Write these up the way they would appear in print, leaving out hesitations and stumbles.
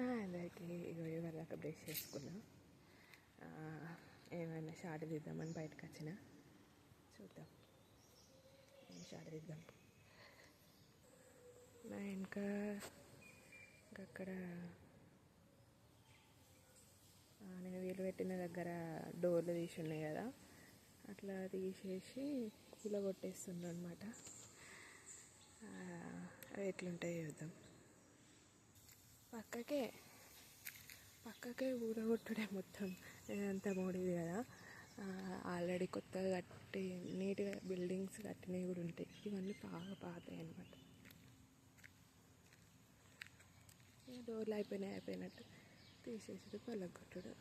అందరికీ ఇవాళ దాకా బ్రష్ చేసుకున్నా. ఏమైనా షార్ట్ తీద్దామని బయటకు వచ్చిన. చూద్దాం ఏం షార్ట్ తీద్దాం. నా ఇంకా అక్కడ నేను వీలు పెట్టిన దగ్గర డోర్లు తీసి ఉన్నాయి కదా, అట్లా తీసేసి కూల కొట్టేస్తుంది అనమాట. అవి ఎట్లుంటాయో చూద్దాం. పక్కకే ఊరగొట్టుడే మొత్తం. ఇదంతా మోడీది కదా, ఆల్రెడీ కొత్తగా కట్టి నీట్గా బిల్డింగ్స్ కట్టినవి కూడా ఉంటాయి. ఇవన్నీ బాగా పాతాయి అన్నమాట. డోర్లు అయిపోయినట్టు తీసేసి పలగొట్టుడు.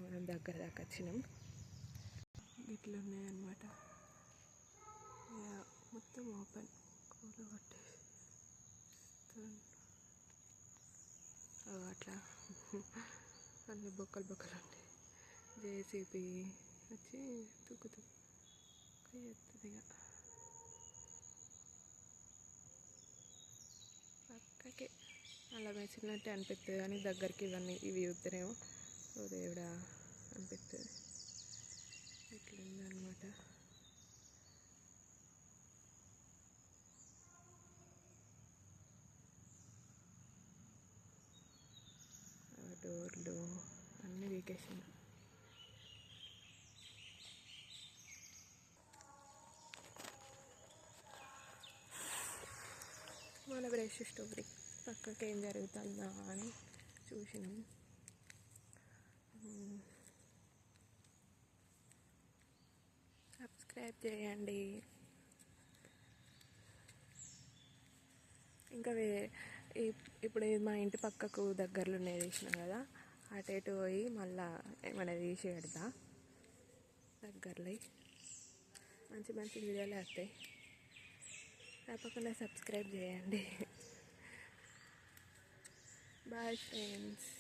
మనం దగ్గర దాకా వచ్చినాం. ఇట్లా ఉన్నాయన్నమాట. మొత్తం ఓపెన్ కూల కొట్టేసి అట్లా అన్ని బొక్కలు ఉంటాయి. జేసీబీ వచ్చి తుక్కుతుంది ఇక పక్కకి అలా వేసినట్టే అనిపిస్తుంది, కానీ దగ్గరికి ఇవి చూస్తేనేమో ఓ దేవుడా అనిపిస్తుంది. ఇట్లుందనమాట. డోర్లు అన్నీ వీకేసింది. మన బ్రష్ స్టోరీ పక్కకి ఏం జరుగుతుందా అని చూసినాం. సబ్స్క్రైబ్ చేయండి. ఇంకా ఇప్పుడు మా ఇంటి పక్కకు దగ్గరలో తీసినాం కదా, అటు పోయి మళ్ళా ఏమైనా తీసి పెడతా. దగ్గరలో మంచి మంచి వీడియోలు వస్తాయి. తప్పకుండా సబ్స్క్రైబ్ చేయండి. Bye friends.